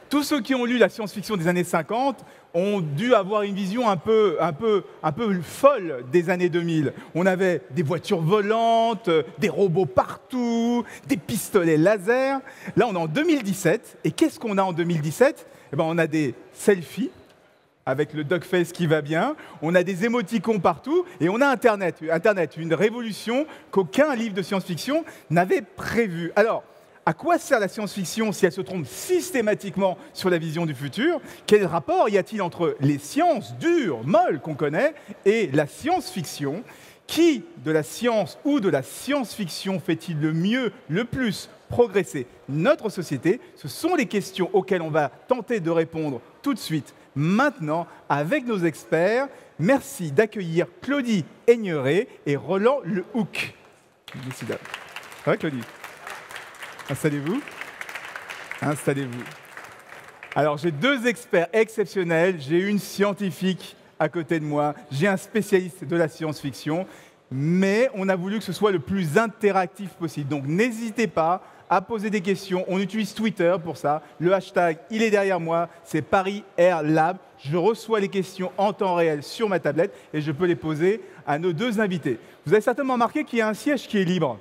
Tous ceux qui ont lu la science-fiction des années 50 ont dû avoir une vision un peu folle des années 2000. On avait des voitures volantes, des robots partout, des pistolets laser. Là, on est en 2017. Et qu'est-ce qu'on a en 2017 ? Eh ben, on a des selfies avec le dogface qui va bien, on a des émoticôns partout, et on a Internet, une révolution qu'aucun livre de science-fiction n'avait prévue. Alors, à quoi sert la science-fiction si elle se trompe systématiquement sur la vision du futur ? Quel rapport y a-t-il entre les sciences dures, molles qu'on connaît, et la science-fiction ? Qui de la science ou de la science-fiction fait-il le mieux, le plus progresser notre société ? Ce sont les questions auxquelles on va tenter de répondre tout de suite, maintenant, avec nos experts. Merci d'accueillir Claudie Aigneret et Roland Lehoucq. Ça va, Claudie ? Installez-vous. Installez-vous. Alors, j'ai deux experts exceptionnels. J'ai une scientifique à côté de moi. J'ai un spécialiste de la science-fiction. Mais on a voulu que ce soit le plus interactif possible. Donc, n'hésitez pas à poser des questions. On utilise Twitter pour ça. Le hashtag, il est derrière moi. C'est Paris Air Lab. Je reçois les questions en temps réel sur ma tablette et je peux les poser à nos deux invités. Vous avez certainement remarqué qu'il y a un siège qui est libre.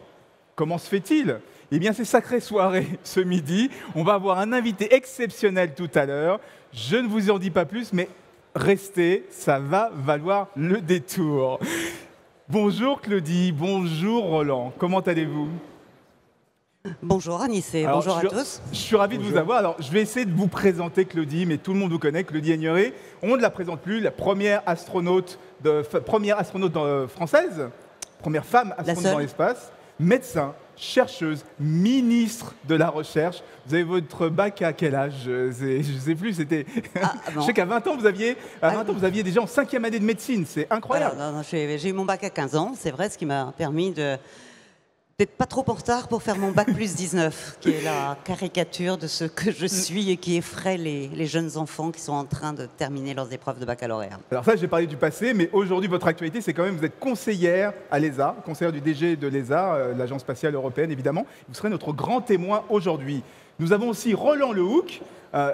Comment se fait-il ? Eh bien, c'est sacrée soirée ce midi. On va avoir un invité exceptionnel tout à l'heure. Je ne vous en dis pas plus, mais restez, ça va valoir le détour. Bonjour Claudie, bonjour Roland. Comment allez-vous ? Bonjour Anissé, bonjour à tous. Je suis ravi de vous avoir. Alors, je vais essayer de vous présenter Claudie, mais tout le monde vous connaît, Claudie Aigneret. On ne la présente plus, la première astronaute française, première femme astronaute dans l'espace, médecin, chercheuse, ministre de la Recherche. Vous avez votre bac à quel âge ? Je ne sais plus, c'était... Je sais qu'à 20 ans, vous aviez déjà en 5e année de médecine. C'est incroyable. Alors, j'ai eu mon bac à 15 ans, c'est vrai, ce qui m'a permis d'être pas trop en retard pour faire mon bac plus 19, qui est la caricature de ce que je suis et qui effraie les jeunes enfants qui sont en train de terminer leurs épreuves de baccalauréat. Alors ça, j'ai parlé du passé, mais aujourd'hui, votre actualité, c'est quand même, vous êtes conseillère à l'ESA, conseillère du DG de l'ESA, l'Agence spatiale européenne, évidemment. Vous serez notre grand témoin aujourd'hui. Nous avons aussi Roland Lehoucq,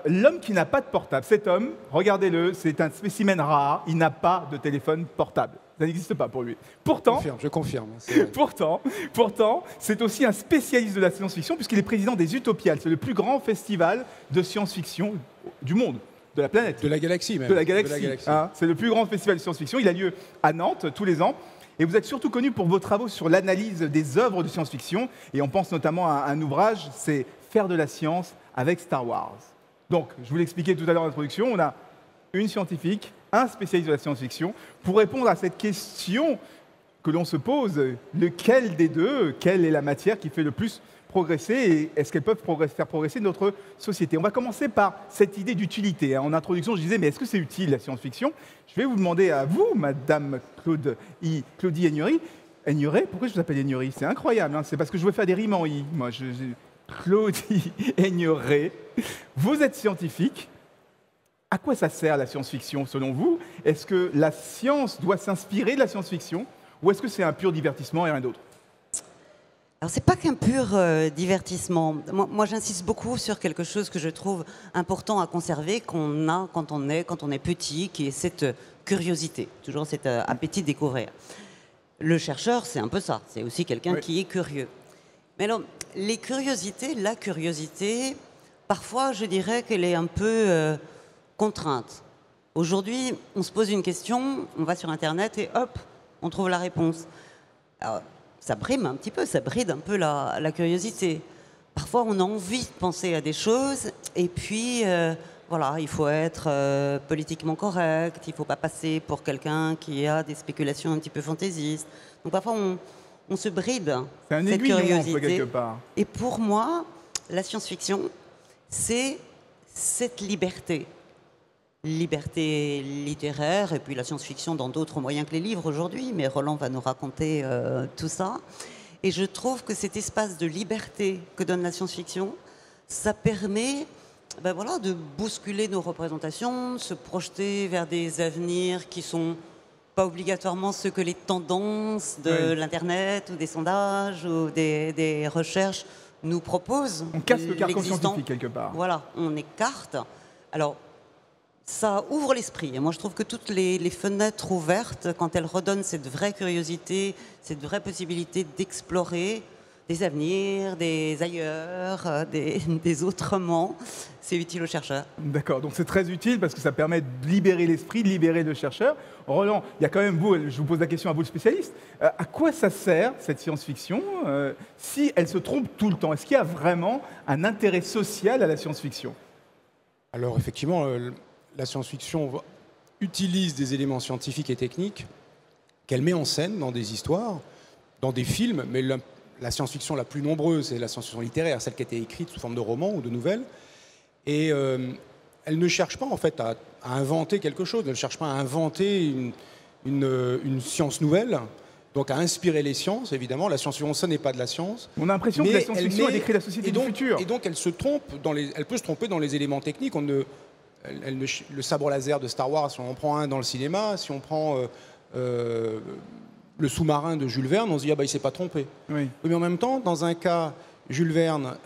l'homme qui n'a pas de portable. Cet homme, regardez-le, c'est un spécimen rare, il n'a pas de téléphone portable. Ça n'existe pas pour lui. Pourtant, je confirme. Pourtant, c'est aussi un spécialiste de la science-fiction puisqu'il est président des Utopiales. C'est le plus grand festival de science-fiction du monde, de la planète. De la galaxie même. De la galaxie. Hein, c'est le plus grand festival de science-fiction. Il a lieu à Nantes tous les ans. Et vous êtes surtout connu pour vos travaux sur l'analyse des œuvres de science-fiction. Et on pense notamment à un ouvrage, c'est Faire de la science avec Star Wars. Donc, je vous l'expliquais tout à l'heure en introduction, on a une scientifique, un spécialiste de la science-fiction, pour répondre à cette question que l'on se pose, lequel des deux, quelle est la matière qui fait le plus progresser et est-ce qu'elles peuvent faire progresser notre société ? On va commencer par cette idée d'utilité. En introduction, je disais, mais est-ce que c'est utile la science-fiction ? Je vais vous demander à vous, Madame Claudie Aigneret, pourquoi je vous appelle Aigneret ? C'est incroyable, hein, c'est parce que je veux faire des rimes en i. Moi, Claudie Aigneret, vous êtes scientifique. À quoi ça sert la science-fiction selon vous ? Est-ce que la science doit s'inspirer de la science-fiction ou est-ce que c'est un pur divertissement et rien d'autre ? Alors, c'est pas qu'un pur divertissement. Moi, j'insiste beaucoup sur quelque chose que je trouve important à conserver, qu'on a quand on est petit, qui est cette curiosité, toujours cet appétit de découvrir. Le chercheur, c'est un peu ça. C'est aussi quelqu'un qui est curieux. Mais alors, la curiosité, parfois, je dirais qu'elle est un peu contrainte. Aujourd'hui, on se pose une question, on va sur Internet et hop, on trouve la réponse. Alors, ça brime un petit peu, ça bride un peu la curiosité. Parfois, on a envie de penser à des choses et puis, voilà, il faut être politiquement correct, il ne faut pas passer pour quelqu'un qui a des spéculations un petit peu fantaisistes. Donc parfois, on se bride cette curiosité. Quelque part. Et pour moi, la science-fiction, c'est cette liberté. Liberté littéraire et puis la science-fiction dans d'autres moyens que les livres aujourd'hui, mais Roland va nous raconter tout ça. Et je trouve que cet espace de liberté que donne la science-fiction, ça permet de bousculer nos représentations, de se projeter vers des avenirs qui sont pas obligatoirement ceux que les tendances de l'Internet ou des sondages ou des recherches nous propose On casse le carcan l'existant. scientifique quelque part. Voilà, on écarte. Alors, ça ouvre l'esprit. Et moi, je trouve que toutes les fenêtres ouvertes, quand elles redonnent cette vraie curiosité, cette vraie possibilité d'explorer des avenirs, des ailleurs, des autrement, c'est utile aux chercheurs. D'accord, donc c'est très utile parce que ça permet de libérer l'esprit, de libérer le chercheur. Roland, il y a quand même vous, je vous pose la question à vous le spécialiste, à quoi ça sert cette science-fiction si elle se trompe tout le temps? Est-ce qu'il y a vraiment un intérêt social à la science-fiction? Alors effectivement, la science-fiction utilise des éléments scientifiques et techniques qu'elle met en scène dans des histoires, dans des films, mais la science-fiction la plus nombreuse, c'est la science-fiction littéraire, celle qui a été écrite sous forme de romans ou de nouvelles. Et elle ne cherche pas en fait à inventer quelque chose, elle ne cherche pas à inventer une science nouvelle, donc à inspirer les sciences, évidemment. La science-fiction, ce n'est pas de la science. On a l'impression que la science-fiction a décrit la société du futur. Et donc elle se trompe, elle peut se tromper dans les éléments techniques. Le sabre laser de Star Wars, si on en prend un dans le cinéma, si on prend le sous-marin de Jules Verne, on se dit ah bah il s'est pas trompé. Oui. Mais en même temps, dans un cas, Jules Verne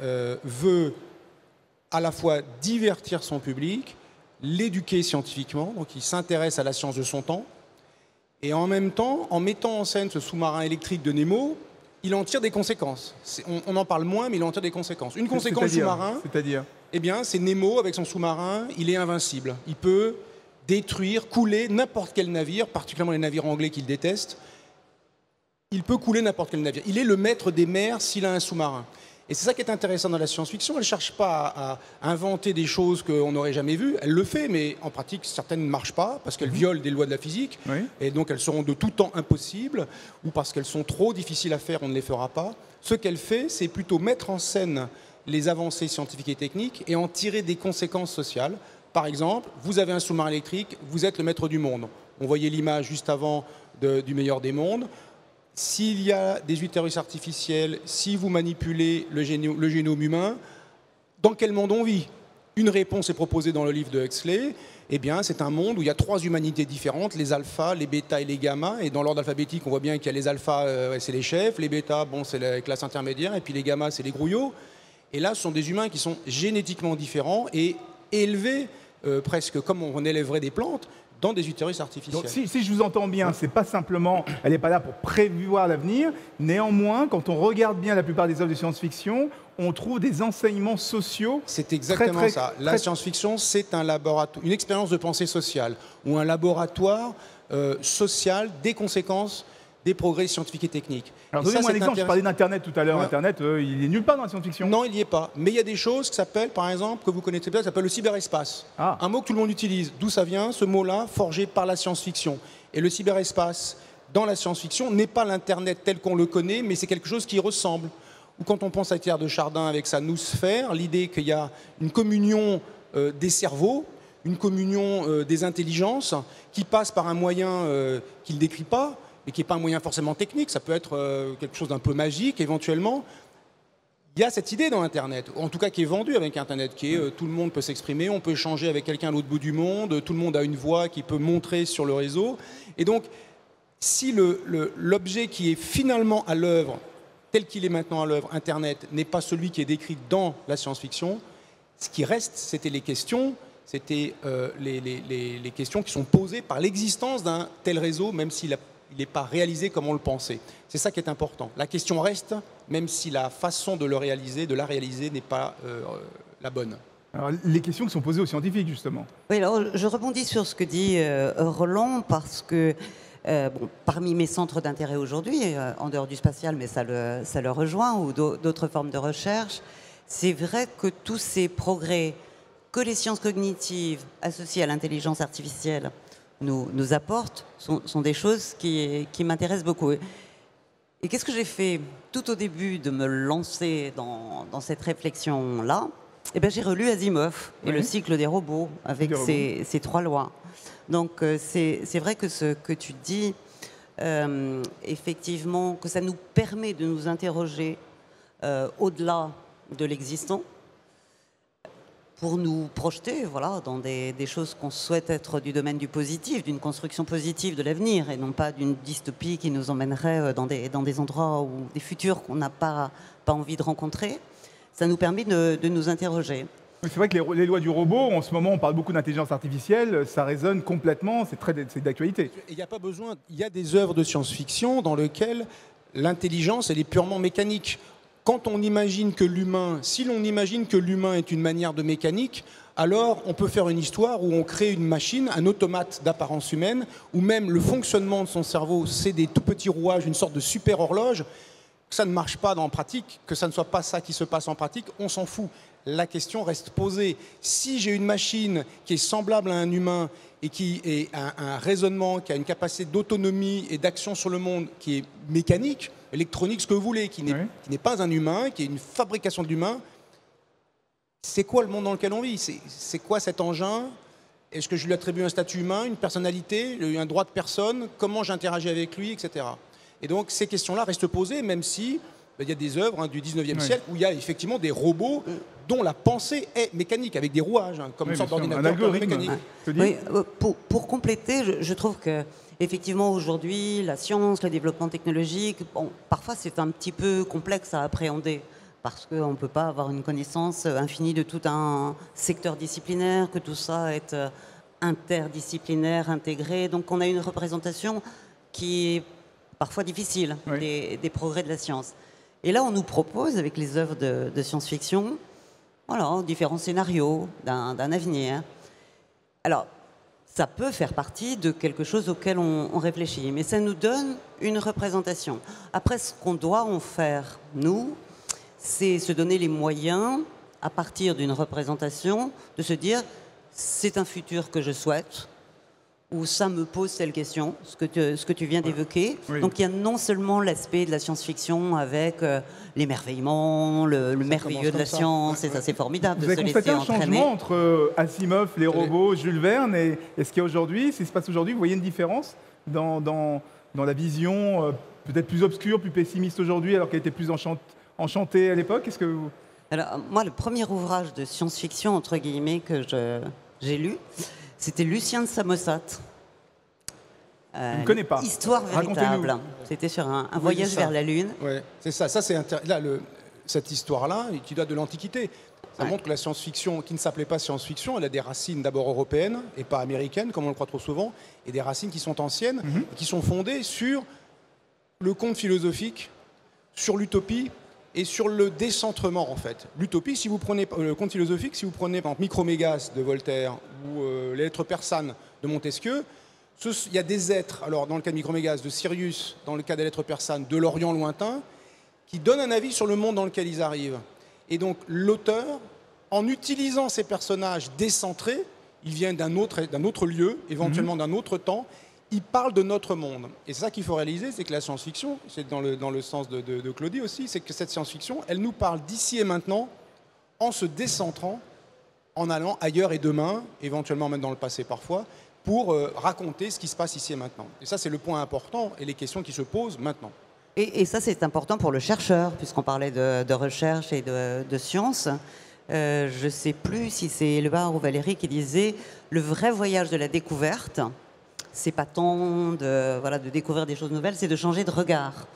veut à la fois divertir son public, l'éduquer scientifiquement, donc il s'intéresse à la science de son temps, et en même temps, en mettant en scène ce sous-marin électrique de Nemo, il en tire des conséquences. On en parle moins, mais il en tire des conséquences. Une conséquence du sous-marin, c'est-à-dire eh bien, c'est Nemo avec son sous-marin, il est invincible. Il peut détruire, couler n'importe quel navire, particulièrement les navires anglais qu'il déteste. Il peut couler n'importe quel navire. Il est le maître des mers s'il a un sous-marin. Et c'est ça qui est intéressant dans la science-fiction. Elle ne cherche pas à inventer des choses qu'on n'aurait jamais vues. Elle le fait, mais en pratique, certaines ne marchent pas parce qu'elles violent des lois de la physique. Oui. Et donc, elles seront de tout temps impossibles ou parce qu'elles sont trop difficiles à faire, on ne les fera pas. Ce qu'elle fait, c'est plutôt mettre en scène les avancées scientifiques et techniques et en tirer des conséquences sociales. Par exemple, vous avez un sous-marin électrique, vous êtes le maître du monde. On voyait l'image juste avant du meilleur des mondes. S'il y a des utérus artificiels, si vous manipulez le génome humain, dans quel monde on vit? Une réponse est proposée dans le livre de Huxley. Eh bien, c'est un monde où il y a trois humanités différentes, les alphas, les bêtas et les gammas. Et dans l'ordre alphabétique, on voit bien qu'il y a les alphas, c'est les chefs, les bêtas, bon, c'est la classe intermédiaire, et puis les gammas, c'est les grouillots. Et là, ce sont des humains qui sont génétiquement différents et élevés presque comme on élèverait des plantes, dans des utérus artificiels. Donc, si je vous entends bien, c'est pas simplement, elle n'est pas là pour prévoir l'avenir. Néanmoins, quand on regarde bien la plupart des œuvres de science-fiction, on trouve des enseignements sociaux. C'est exactement ça. La science-fiction, c'est un laboratoire, une expérience de pensée sociale, ou un laboratoire social des conséquences des progrès scientifiques et techniques. Alors donnez-moi un exemple, je parlais d'Internet tout à l'heure. Ouais. Internet, il est nulle part dans la science-fiction. Non, il n'y est pas. Mais il y a des choses qui s'appellent, par exemple, que vous connaissez peut-être, ça s'appelle le cyberespace. Ah. Un mot que tout le monde utilise. D'où ça vient, ce mot-là, forgé par la science-fiction. Et le cyberespace, dans la science-fiction, n'est pas l'Internet tel qu'on le connaît, mais c'est quelque chose qui ressemble. Ou quand on pense à Teilhard de Chardin avec sa noosphère, l'idée qu'il y a une communion des cerveaux, une communion des intelligences, qui passe par un moyen qu'il ne décrit pas, et qui n'est pas un moyen forcément technique, ça peut être quelque chose d'un peu magique éventuellement. Il y a cette idée dans Internet, en tout cas qui est vendue avec Internet, qui est tout le monde peut s'exprimer, on peut échanger avec quelqu'un à l'autre bout du monde, tout le monde a une voix qui peut montrer sur le réseau. Et donc, si l'objet qui est finalement à l'œuvre, tel qu'il est maintenant à l'œuvre, Internet, n'est pas celui qui est décrit dans la science-fiction, ce qui reste, c'était les questions, c'était les questions qui sont posées par l'existence d'un tel réseau, même s'il n'est pas réalisé comme on le pensait. C'est ça qui est important. La question reste, même si la façon de la réaliser n'est pas la bonne. Alors, les questions qui sont posées aux scientifiques, justement. Oui, alors je rebondis sur ce que dit Roland, parce que parmi mes centres d'intérêt aujourd'hui, en dehors du spatial, mais ça le rejoint, ou d'autres formes de recherche, c'est vrai que tous ces progrès que les sciences cognitives associées à l'intelligence artificielle nous apportent sont des choses qui m'intéressent beaucoup. Et qu'est-ce que j'ai fait tout au début de me lancer dans cette réflexion-là? Eh bien, j'ai relu Asimov et le cycle des robots avec ces trois lois. Donc, c'est vrai que ce que tu dis, effectivement, que ça nous permet de nous interroger au-delà de l'existant, pour nous projeter dans des choses qu'on souhaite être du domaine du positif, d'une construction positive de l'avenir, et non pas d'une dystopie qui nous emmènerait dans des endroits ou des futurs qu'on n'a pas envie de rencontrer. ça nous permet de nous interroger. C'est vrai que les lois du robot, en ce moment, on parle beaucoup d'intelligence artificielle, ça résonne complètement, c'est d'actualité. Il n'y a pas besoin, il y a des œuvres de science-fiction dans lesquelles l'intelligence, elle est purement mécanique. Quand on imagine que l'humain, si l'on imagine que l'humain est une manière de mécanique, alors on peut faire une histoire où on crée une machine, un automate d'apparence humaine, où même le fonctionnement de son cerveau, c'est des tout petits rouages, une sorte de super horloge. Que ça ne marche pas en pratique, que ça ne soit pas ça qui se passe en pratique, on s'en fout. La question reste posée. Si j'ai une machine qui est semblable à un humain et qui a un raisonnement, qui a une capacité d'autonomie et d'action sur le monde qui est mécanique, électronique, ce que vous voulez, qui n'est pas un humain, qui est une fabrication de l'humain, c'est quoi le monde dans lequel on vit? C'est quoi cet engin? Est-ce que je lui attribue un statut humain, une personnalité, un droit de personne? Comment j'interagis avec lui, etc. Et donc ces questions-là restent posées, même si il y a des œuvres du 19e siècle où il y a effectivement des robots dont la pensée est mécanique, avec des rouages, comme une sorte d'ordinateur mécanique. Oui, pour compléter, je trouve que effectivement aujourd'hui, la science, le développement technologique, bon, parfois c'est un petit peu complexe à appréhender, parce qu'on ne peut pas avoir une connaissance infinie de tout un secteur disciplinaire, que tout ça est interdisciplinaire, intégré. Donc on a une représentation qui est parfois difficile des progrès de la science. Et là, on nous propose, avec les œuvres de science-fiction, voilà, différents scénarios d'un avenir. Alors, ça peut faire partie de quelque chose auquel on réfléchit, mais ça nous donne une représentation. Après, ce qu'on doit en faire, nous, c'est se donner les moyens, à partir d'une représentation, de se dire, c'est un futur que je souhaite, où ça me pose telle question, ce que tu viens d'évoquer. Oui. Donc il y a non seulement l'aspect de la science-fiction avec l'émerveillement, le merveilleux de la science, et ça c'est formidable de se laisser entraîner. Vous avez constaté un changement entre Asimov, les robots, Jules Verne et ce qu'il y a aujourd'hui, ce qui se passe aujourd'hui? Vous voyez une différence dans la vision peut-être plus obscure, plus pessimiste aujourd'hui, alors qu'elle était plus enchantée à l'époque? Est-ce que vous... Alors moi, le premier ouvrage de science-fiction, entre guillemets, que j'ai lu, c'était Lucien de Samosate. Je ne connais pas. Histoire véritable. C'était sur un voyage vers la Lune. Ouais, c'est ça. Cette histoire-là, qui date de l'Antiquité, ça montre que la science-fiction, qui ne s'appelait pas science-fiction, elle a des racines d'abord européennes et pas américaines, comme on le croit trop souvent, et des racines qui sont anciennes, et qui sont fondées sur le conte philosophique, sur l'utopie et sur le décentrement, en fait. L'utopie, si vous prenez le conte philosophique, si vous prenez par exemple Micromégas de Voltaire ou les lettres persanes de Montesquieu, il y a des êtres, alors dans le cas de Micromégas, de Sirius, dans le cas des lettres persanes, de l'Orient lointain, qui donnent un avis sur le monde dans lequel ils arrivent. Et donc l'auteur, en utilisant ces personnages décentrés, ils viennent d'un autre lieu, éventuellement d'un autre temps, il parle de notre monde. Et c'est ça qu'il faut réaliser, c'est que la science-fiction, c'est dans le sens de Claudie aussi, c'est que cette science-fiction, elle nous parle d'ici et maintenant, en se décentrant, en allant ailleurs et demain, éventuellement même dans le passé parfois, pour raconter ce qui se passe ici et maintenant. Et ça, c'est le point important et les questions qui se posent maintenant. Et ça, c'est important pour le chercheur, puisqu'on parlait de recherche et de science. Je ne sais plus si c'est Lebar ou Valérie qui disait « Le vrai voyage de la découverte », c'est pas tant de découvrir des choses nouvelles, c'est de changer de regard.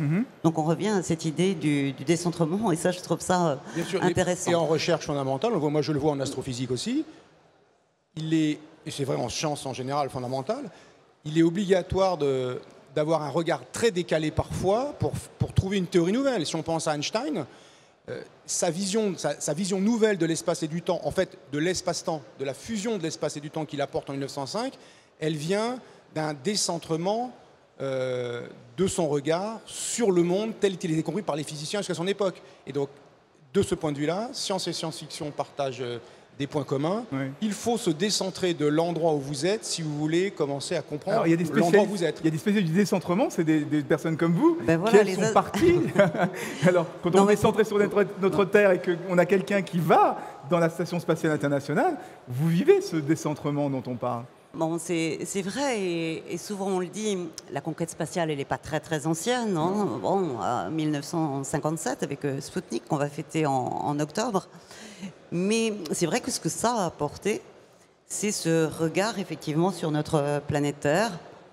Donc on revient à cette idée du décentrement, et ça, je trouve ça intéressant. Et en recherche fondamentale, moi je le vois en astrophysique aussi, et c'est vrai en science en général fondamentale, il est obligatoire d'avoir un regard très décalé parfois pour trouver une théorie nouvelle. Si on pense à Einstein, sa vision nouvelle de l'espace et du temps, en fait de l'espace-temps, de la fusion de l'espace et du temps qu'il apporte en 1905, elle vient d'un décentrement de son regard sur le monde tel qu'il était compris par les physiciens jusqu'à son époque. Et donc, de ce point de vue-là, science et science-fiction partagent des points communs. Oui. Il faut se décentrer de l'endroit où vous êtes si vous voulez commencer à comprendre l'endroit où vous êtes. Il y a des spécialistes du décentrement, c'est des personnes comme vous qui sont parties. Alors, quand on est centré sur notre Terre et qu'on a quelqu'un qui va dans la Station spatiale internationale, vous vivez ce décentrement dont on parle. Bon, c'est vrai, et souvent on le dit, la conquête spatiale, elle n'est pas très très ancienne. Hein. Bon, 1957 avec Sputnik, qu'on va fêter en octobre. Mais c'est vrai que ce que ça a apporté, c'est ce regard effectivement sur notre planète Terre,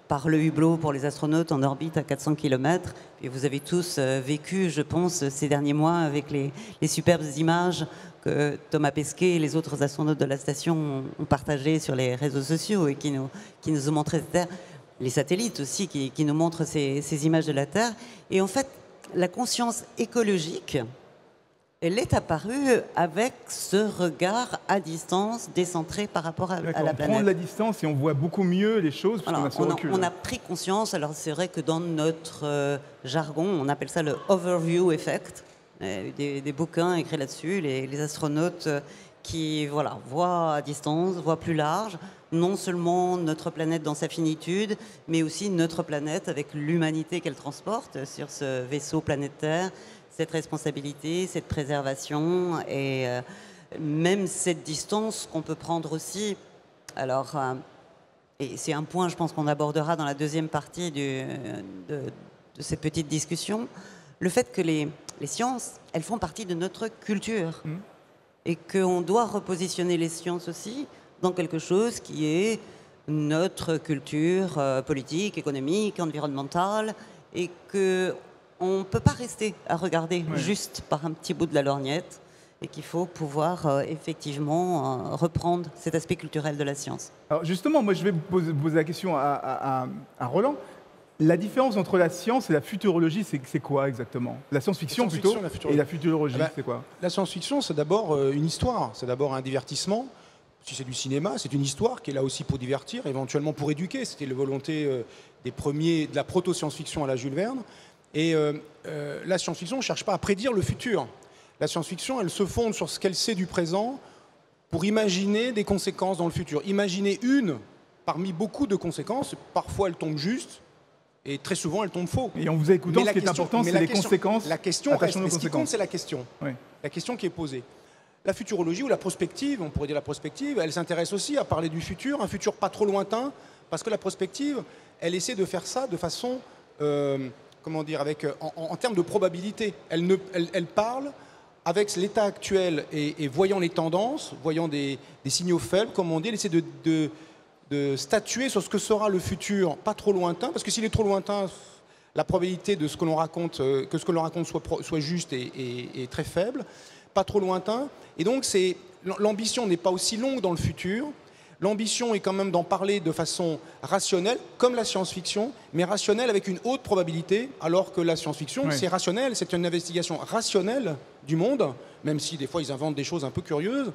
par le hublot pour les astronautes en orbite à 400 km. Et vous avez tous vécu, je pense, ces derniers mois avec les superbes images que Thomas Pesquet et les autres astronautes de la station ont partagées sur les réseaux sociaux et qui nous ont montré cette Terre. Les satellites aussi qui nous montrent ces images de la Terre. Et en fait, la conscience écologique, elle est apparue avec ce regard à distance, décentré par rapport à la planète. On prend de la distance et on voit beaucoup mieux les choses parce qu'on a ce recul. On a pris conscience, alors c'est vrai que dans notre jargon, on appelle ça le overview effect. Des bouquins écrits là-dessus, les astronautes qui voient à distance, voient plus large, non seulement notre planète dans sa finitude, mais aussi notre planète avec l'humanité qu'elle transporte sur ce vaisseau planétaire, cette responsabilité, cette préservation et même cette distance qu'on peut prendre aussi. Alors, et c'est un point, je pense, qu'on abordera dans la deuxième partie de cette petite discussion, le fait que les sciences, elles font partie de notre culture et qu'on doit repositionner les sciences aussi dans quelque chose qui est notre culture politique, économique, environnementale et que on ne peut pas rester à regarder juste par un petit bout de la lorgnette et qu'il faut pouvoir effectivement reprendre cet aspect culturel de la science. Alors justement, moi je vais poser la question à Roland. La différence entre la science et la futurologie, c'est quoi exactement? La science-fiction plutôt, et la futurologie, c'est quoi? La science-fiction, c'est d'abord une histoire, c'est d'abord un divertissement. Si c'est du cinéma, c'est une histoire qui est là aussi pour divertir, éventuellement pour éduquer. C'était la volonté des premiers, de la proto-science-fiction à la Jules Verne. Et la science-fiction ne cherche pas à prédire le futur. La science-fiction, elle se fonde sur ce qu'elle sait du présent pour imaginer des conséquences dans le futur. Imaginer une parmi beaucoup de conséquences. Parfois, elle tombe juste et très souvent, elle tombe faux. Et en vous écoutant, ce qui est important, c'est les conséquences. La question reste. Ce qui compte, c'est la question. Oui. La question qui est posée. La futurologie ou la prospective, on pourrait dire la prospective, elle s'intéresse aussi à parler du futur, un futur pas trop lointain, parce que la prospective, elle essaie de faire ça de façon... comment dire, en termes de probabilité. Elle parle avec l'état actuel et voyant les tendances, voyant des signaux faibles, comme on dit, elle essaie de statuer sur ce que sera le futur, pas trop lointain, parce que s'il est trop lointain, la probabilité de ce que l'on raconte, que ce que l'on raconte soit juste est très faible, pas trop lointain. Et donc, l'ambition n'est pas aussi longue dans le futur. L'ambition est quand même d'en parler de façon rationnelle, comme la science-fiction, mais rationnelle avec une haute probabilité, alors que la science-fiction, c'est rationnel, c'est une investigation rationnelle du monde, même si des fois ils inventent des choses un peu curieuses,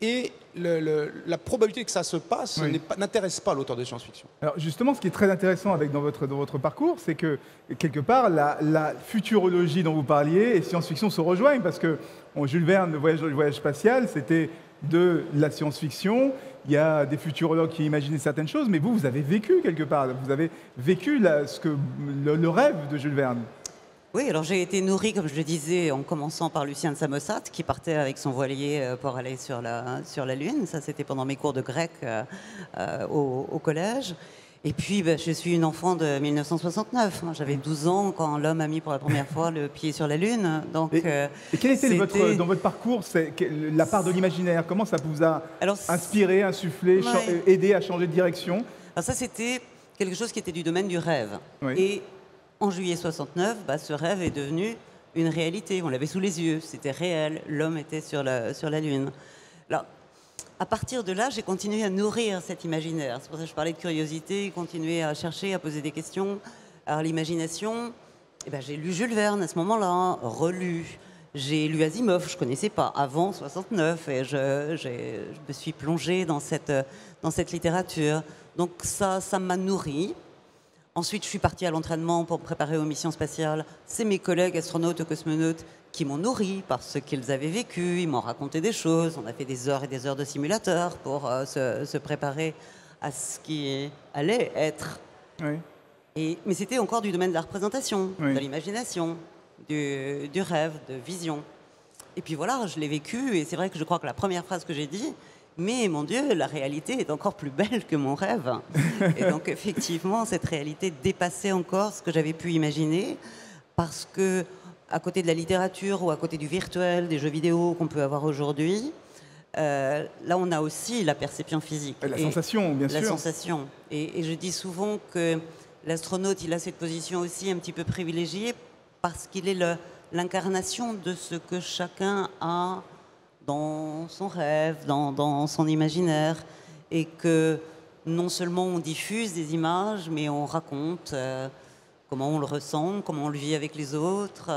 et la probabilité que ça se passe n'intéresse pas l'auteur de science-fiction. Alors justement, ce qui est très intéressant dans votre parcours, c'est que quelque part, la futurologie dont vous parliez et science-fiction se rejoignent, parce que Jules Verne, le voyage spatial, c'était de la science-fiction. Il y a des futurologues qui imaginaient certaines choses, mais vous avez vécu quelque part. Vous avez vécu le rêve de Jules Verne. Oui, alors j'ai été nourrie, comme je le disais, en commençant par Lucien de Samosate, qui partait avec son voilier pour aller sur la Lune. Ça, c'était pendant mes cours de grec au collège. Et puis, je suis une enfant de 1969. J'avais 12 ans quand l'homme a mis pour la première fois le pied sur la Lune. Donc, et quelle était dans votre parcours la part de l'imaginaire? Comment ça vous a inspiré, insufflé, aidé à changer de direction? Alors ça, c'était quelque chose qui était du domaine du rêve. Oui. Et en juillet 69, ce rêve est devenu une réalité. On l'avait sous les yeux, c'était réel. L'homme était sur la Lune. Alors, à partir de là, j'ai continué à nourrir cet imaginaire. C'est pour ça que je parlais de curiosité, continuer à chercher, à poser des questions. Alors l'imagination, j'ai lu Jules Verne à ce moment-là, relu. J'ai lu Asimov, je ne connaissais pas avant 69, et je me suis plongée dans cette littérature. Donc ça m'a nourrie. Ensuite, je suis partie à l'entraînement pour me préparer aux missions spatiales. C'est mes collègues astronautes, cosmonautes qui m'ont nourri par ce qu'ils avaient vécu. Ils m'ont raconté des choses. On a fait des heures et des heures de simulateurs pour se préparer à ce qui allait être. Oui. Mais c'était encore du domaine de la représentation, de l'imagination, du rêve, de vision. Et puis voilà, je l'ai vécu. Et c'est vrai que je crois que la première phrase que j'ai dit, mais mon Dieu, la réalité est encore plus belle que mon rêve. Et donc effectivement, cette réalité dépassait encore ce que j'avais pu imaginer, parce que à côté de la littérature ou à côté du virtuel, des jeux vidéo qu'on peut avoir aujourd'hui, là, on a aussi la perception physique. La sensation, bien sûr. La sensation. Et je dis souvent que l'astronaute, il a cette position aussi un petit peu privilégiée parce qu'il est l'incarnation de ce que chacun a dans son rêve, dans son imaginaire. Et que non seulement on diffuse des images, mais on raconte comment on le ressent, comment on le vit avec les autres.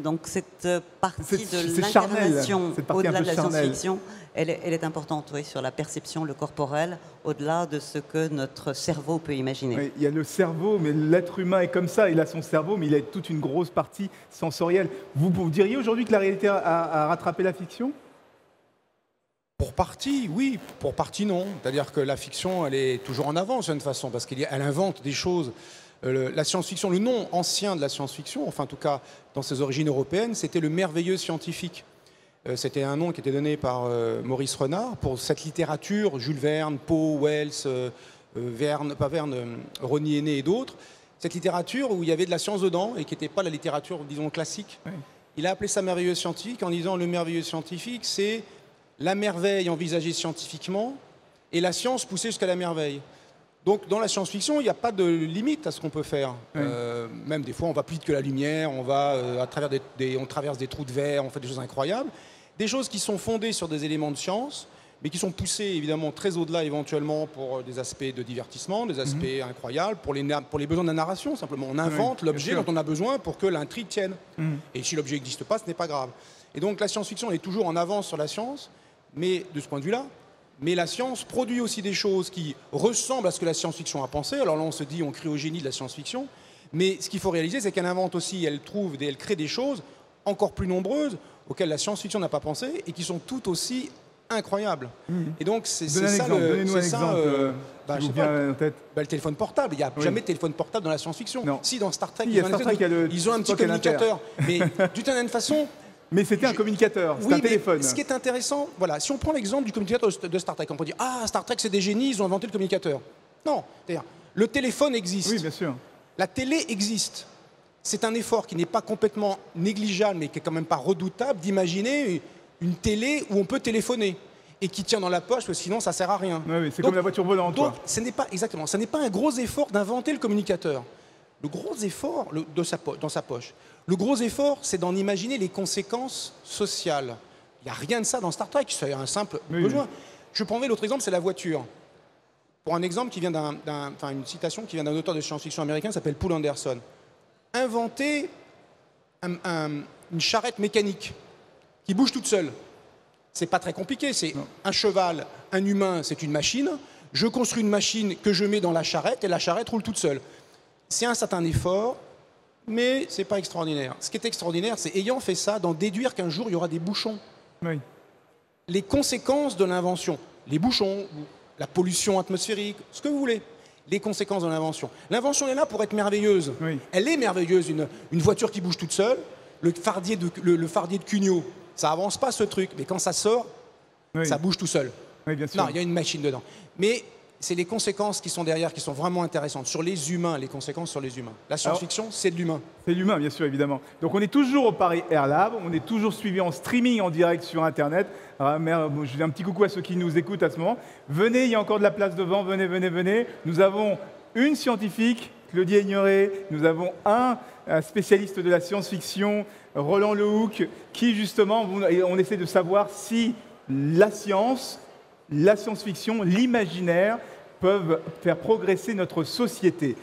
Donc cette partie de l'incarnation au-delà de la science-fiction, elle est importante, oui, sur la perception, le corporel, au-delà de ce que notre cerveau peut imaginer. Oui, il y a le cerveau, mais l'être humain est comme ça. Il a son cerveau, mais il a toute une grosse partie sensorielle. Vous diriez aujourd'hui que la réalité a rattrapé la fiction ? Pour partie, oui. Pour partie, non. C'est-à-dire que la fiction, elle est toujours en avance d'une façon, parce qu'elle invente des choses. La science-fiction, le nom ancien de la science-fiction, enfin en tout cas dans ses origines européennes, c'était le merveilleux scientifique. C'était un nom qui était donné par Maurice Renard pour cette littérature, Jules Verne, Poe, Wells, René Henné et d'autres. Cette littérature où il y avait de la science dedans et qui n'était pas la littérature, disons, classique. Oui. Il a appelé ça merveilleux scientifique en disant le merveilleux scientifique, c'est la merveille envisagée scientifiquement et la science poussée jusqu'à la merveille. Donc dans la science-fiction, il n'y a pas de limite à ce qu'on peut faire. Oui. Même des fois, on va plus vite que la lumière, on va on traverse des trous de verre, on fait des choses incroyables. Des choses qui sont fondées sur des éléments de science, mais qui sont poussées évidemment très au-delà éventuellement pour des aspects de divertissement, des aspects incroyables, pour les besoins de la narration simplement. On invente l'objet dont on a besoin pour que l'intrigue tienne. Et si l'objet n'existe pas, ce n'est pas grave. Et donc la science-fiction est toujours en avance sur la science, mais de ce point de vue-là, mais la science produit aussi des choses qui ressemblent à ce que la science-fiction a pensé. Alors là, on se dit, on crie au génie de la science-fiction, mais ce qu'il faut réaliser, c'est qu'elle invente aussi, elle crée des choses encore plus nombreuses auxquelles la science-fiction n'a pas pensé et qui sont toutes aussi incroyables. Et donc, c'est ça Donnez-nous un exemple. Le téléphone portable. Il n'y a jamais de téléphone portable dans la science-fiction. Si, dans Star Trek, ils ont un petit communicateur. Mais d'une certaine façon... Mais c'était un communicateur, c'était un téléphone. Ce qui est intéressant, voilà, si on prend l'exemple du communicateur de Star Trek, on peut dire « Ah, Star Trek, c'est des génies, ils ont inventé le communicateur. » Non, c'est-à-dire, le téléphone existe. Oui, bien sûr. La télé existe. C'est un effort qui n'est pas complètement négligeable, mais qui est quand même pas redoutable, d'imaginer une télé où on peut téléphoner et qui tient dans la poche, parce que sinon, ça sert à rien. Oui, c'est comme la voiture volante. Donc, ce n'est pas un gros effort d'inventer le communicateur. Le gros effort dans sa poche. Le gros effort, c'est d'en imaginer les conséquences sociales. Il n'y a rien de ça dans Star Trek, c'est un simple besoin. Je prendrai l'autre exemple, c'est la voiture. Pour un exemple qui vient une citation qui vient d'un auteur de science-fiction américain qui s'appelle Poul Anderson. Inventer une charrette mécanique qui bouge toute seule. C'est pas très compliqué, c'est un cheval, un humain, c'est une machine. Je construis une machine que je mets dans la charrette et la charrette roule toute seule. C'est un certain effort, mais c'est pas extraordinaire. Ce qui est extraordinaire, c'est ayant fait ça, d'en déduire qu'un jour il y aura des bouchons. Oui. Les conséquences de l'invention, les bouchons, la pollution atmosphérique, ce que vous voulez. Les conséquences de l'invention. L'invention est là pour être merveilleuse. Oui. Elle est merveilleuse, une voiture qui bouge toute seule, le fardier de Cugnot, ça avance pas ce truc, mais quand ça sort, ça bouge tout seul. Oui, bien sûr. Non, il y a une machine dedans. Mais c'est les conséquences qui sont derrière qui sont vraiment intéressantes. Sur les humains, les conséquences sur les humains. La science-fiction, c'est de l'humain. C'est l'humain, bien sûr, évidemment. Donc on est toujours au Paris Air Lab, on est toujours suivi en streaming en direct sur Internet. Alors, je dis un petit coucou à ceux qui nous écoutent à ce moment. Venez, il y a encore de la place devant, venez. Nous avons une scientifique, Claudie Aigneret, nous avons un spécialiste de la science-fiction, Roland Lehoucq, qui justement, on essaie de savoir si la science, la science-fiction, l'imaginaire peuvent faire progresser notre société.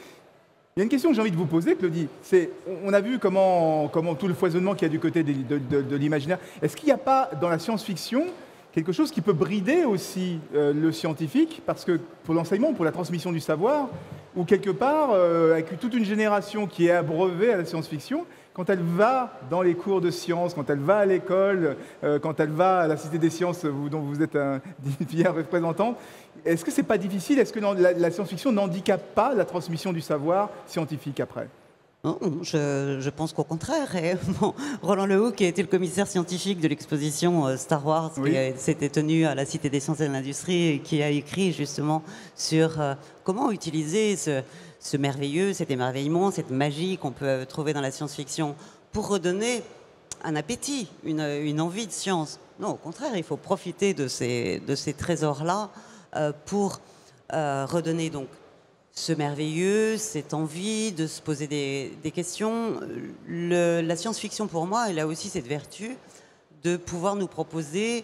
Il y a une question que j'ai envie de vous poser, Claudie. On a vu comment tout le foisonnement qu'il y a du côté de l'imaginaire. Est-ce qu'il n'y a pas dans la science-fiction quelque chose qui peut brider aussi le scientifique, parce que pour l'enseignement, pour la transmission du savoir, ou quelque part, avec toute une génération qui est abreuvée à la science-fiction, quand elle va dans les cours de sciences, quand elle va à l'école, quand elle va à la Cité des Sciences, dont vous êtes une fière représentante, est-ce que c'est pas difficile? Est-ce que la science-fiction n'handicape pas la transmission du savoir scientifique après? Non, je pense qu'au contraire. Et, Roland Lehoucq, qui a été le commissaire scientifique de l'exposition Star Wars, qui s'était tenue à la Cité des Sciences et de l'Industrie, et qui a écrit justement sur comment utiliser ce merveilleux, cet émerveillement, cette magie qu'on peut trouver dans la science-fiction pour redonner un appétit, une envie de science. Non, au contraire, il faut profiter de ces trésors-là pour redonner donc ce merveilleux, cette envie de se poser des questions. La science-fiction, pour moi, elle a aussi cette vertu de pouvoir nous proposer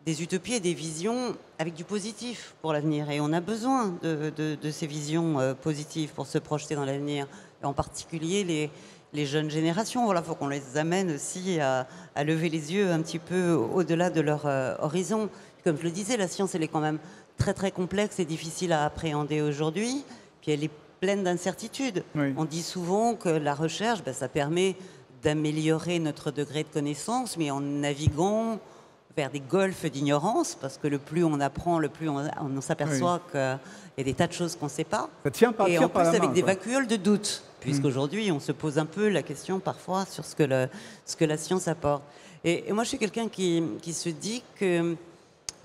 des utopies et des visions avec du positif pour l'avenir. Et on a besoin de ces visions positives pour se projeter dans l'avenir. Et en particulier les jeunes générations. Voilà, il faut qu'on les amène aussi à lever les yeux un petit peu au-delà de leur horizon. Comme je le disais, la science, elle est quand même très très complexe et difficile à appréhender aujourd'hui. Puis elle est pleine d'incertitudes. Oui. On dit souvent que la recherche, ça permet d'améliorer notre degré de connaissance, mais en naviguant vers des golfs d'ignorance, parce que le plus on apprend, le plus on s'aperçoit qu'il y a des tas de choses qu'on ne sait pas. Ça tient pas, et en plus avec des quoi. vacuoles de doute, puisqu'aujourd'hui on se pose un peu la question parfois sur ce que la science apporte. Et moi je suis quelqu'un qui se dit que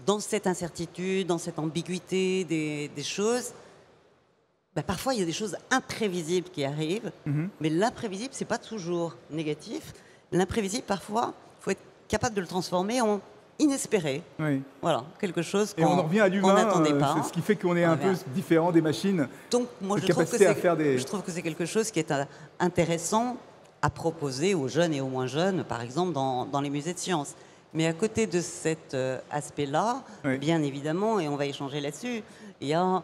dans cette incertitude, dans cette ambiguïté des choses, parfois il y a des choses imprévisibles qui arrivent, mais l'imprévisible c'est pas toujours négatif. L'imprévisible parfois, il faut être capable de le transformer en inespéré. Oui. Voilà, quelque chose qu'on on en revient à l'humain, n'attendait pas. C'est ce qui fait qu'on est un peu différent des machines. Donc moi je trouve que c'est quelque chose qui est intéressant à proposer aux jeunes et aux moins jeunes, par exemple dans les musées de sciences. Mais à côté de cet aspect-là, bien évidemment, et on va échanger là-dessus, il y a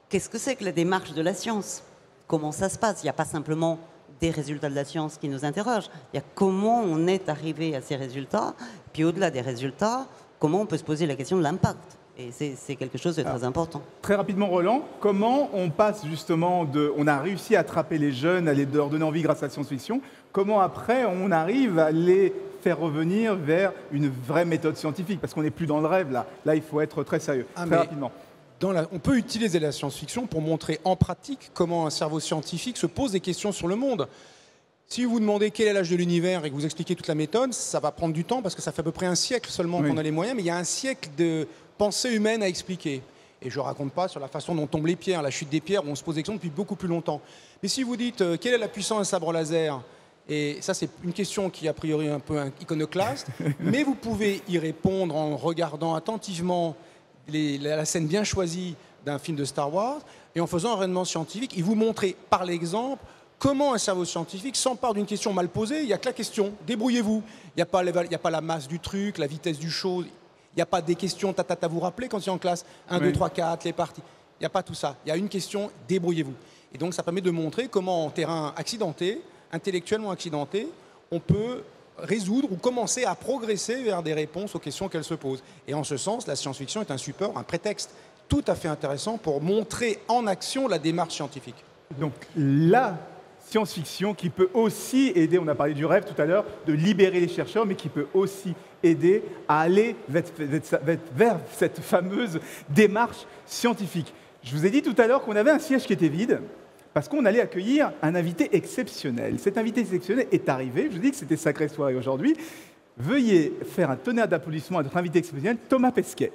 qu'est-ce que c'est que la démarche de la science? Comment ça se passe? Il n'y a pas simplement des résultats de la science qui nous interrogent. Il y a comment on est arrivé à ces résultats. Puis au-delà des résultats, comment on peut se poser la question de l'impact. Et c'est quelque chose de très important. Très rapidement, Roland, comment on passe justement on a réussi à attraper les jeunes, à leur donner envie grâce à la science-fiction. Comment après on arrive à les faire revenir vers une vraie méthode scientifique? Parce qu'on n'est plus dans le rêve là. Là, il faut être très sérieux. Très rapidement. On peut utiliser la science-fiction pour montrer en pratique comment un cerveau scientifique se pose des questions sur le monde. Si vous vous demandez quel est l'âge de l'univers et que vous expliquez toute la méthode, ça va prendre du temps parce que ça fait à peu près un siècle seulement qu'on a les moyens, mais il y a un siècle de pensée humaine à expliquer. Et je ne raconte pas sur la façon dont tombent les pierres, la chute des pierres, où on se pose des questions depuis beaucoup plus longtemps. Mais si vous dites quelle est la puissance d'un sabre laser, et ça c'est une question qui est a priori un peu iconoclaste, mais vous pouvez y répondre en regardant attentivement la scène bien choisie d'un film de Star Wars et en faisant un raisonnement scientifique et vous montrer par l'exemple comment un cerveau scientifique s'empare d'une question mal posée. Il n'y a que la question, débrouillez-vous. Il n'y a pas la masse du truc, la vitesse du show, il n'y a pas des questions tata vous rappelez quand il est en classe 1, 2, 3, 4, les parties. Il n'y a pas tout ça. Il y a une question, débrouillez-vous. Et donc ça permet de montrer comment en terrain accidenté, intellectuellement accidenté, on peut résoudre ou commencer à progresser vers des réponses aux questions qu'elle se pose. Et en ce sens, la science-fiction est un support, un prétexte tout à fait intéressant pour montrer en action la démarche scientifique. Donc la science-fiction qui peut aussi aider, on a parlé du rêve tout à l'heure, de libérer les chercheurs, mais qui peut aussi aider à aller vers cette fameuse démarche scientifique. Je vous ai dit tout à l'heure qu'on avait un siège qui était vide, parce qu'on allait accueillir un invité exceptionnel. Cet invité exceptionnel est arrivé, je vous dis que c'était sacrée soirée aujourd'hui. Veuillez faire un tonnerre d'applaudissements à notre invité exceptionnel, Thomas Pesquet.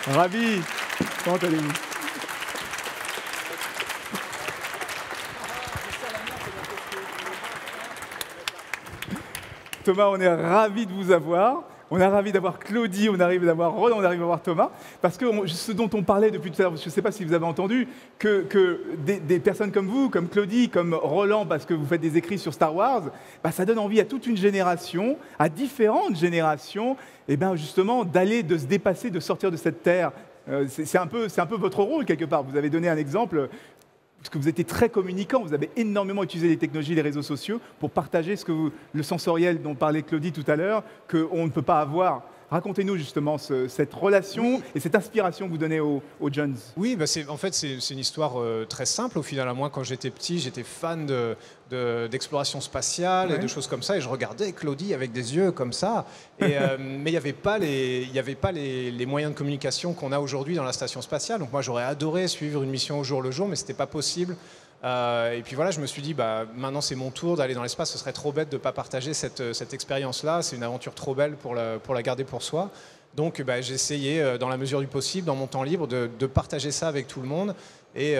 Ravi. Comment allez-vous? Thomas, on est ravis de vous avoir. On est ravis d'avoir Claudie, on arrive d'avoir Roland, on arrive d'avoir Thomas. Parce que ce dont on parlait depuis tout à l'heure, je ne sais pas si vous avez entendu, que des personnes comme vous, comme Claudie, comme Roland, parce que vous faites des écrits sur Star Wars, ça donne envie à toute une génération, à différentes générations, justement, de se dépasser, de sortir de cette terre. C'est un peu votre rôle, quelque part. Vous avez donné un exemple. Parce que vous étiez très communicant, vous avez énormément utilisé les technologies, les réseaux sociaux pour partager le sensoriel dont parlait Claudie tout à l'heure, qu'on ne peut pas avoir. Racontez-nous justement cette relation et cette inspiration que vous donnez aux jeunes. Oui, en fait, c'est une histoire très simple. Au final, moi, quand j'étais petit, j'étais fan d'exploration spatiale et de choses comme ça. Et je regardais Claudie avec des yeux comme ça. Et, mais il n'y avait pas les moyens de communication qu'on a aujourd'hui dans la station spatiale. Donc moi, j'aurais adoré suivre une mission au jour le jour, mais ce n'était pas possible. Et puis voilà, je me suis dit, maintenant c'est mon tour d'aller dans l'espace, ce serait trop bête de ne pas partager cette expérience-là, c'est une aventure trop belle pour la garder pour soi. Donc j'ai essayé, dans la mesure du possible, dans mon temps libre, de partager ça avec tout le monde. Et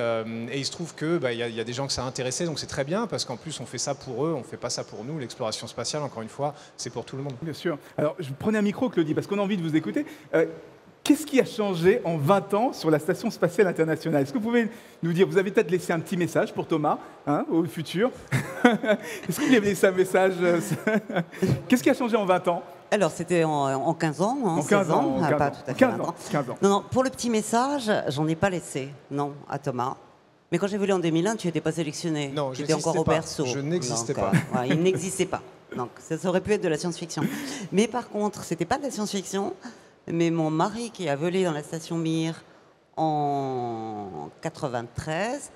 il se trouve que y a des gens que ça a intéressé, donc c'est très bien, parce qu'en plus on fait ça pour eux, on ne fait pas ça pour nous. L'exploration spatiale, encore une fois, c'est pour tout le monde. Bien sûr. Alors, je prenais un micro, Claudie, parce qu'on a envie de vous écouter. Qu'est-ce qui a changé en 20 ans sur la Station Spatiale Internationale? Est-ce que vous pouvez nous dire, vous avez peut-être laissé un petit message pour Thomas, au futur. Est-ce que vous lui avez laissé un message? Qu'est-ce qui a changé en 20 ans? Alors, c'était en 15 ans, en 15 ans, pas tout à fait 15 ans. Non, pour le petit message, j'en ai pas laissé, non, à Thomas. Mais quand j'ai voulu en 2001, tu n'étais pas sélectionné. Non, tu étais encore au berceau. Je n'existais pas. Il n'existait pas. Donc, ça aurait pu être de la science-fiction. Mais par contre, c'était pas de la science-fiction. Mais mon mari, qui a volé dans la station Mir en 93,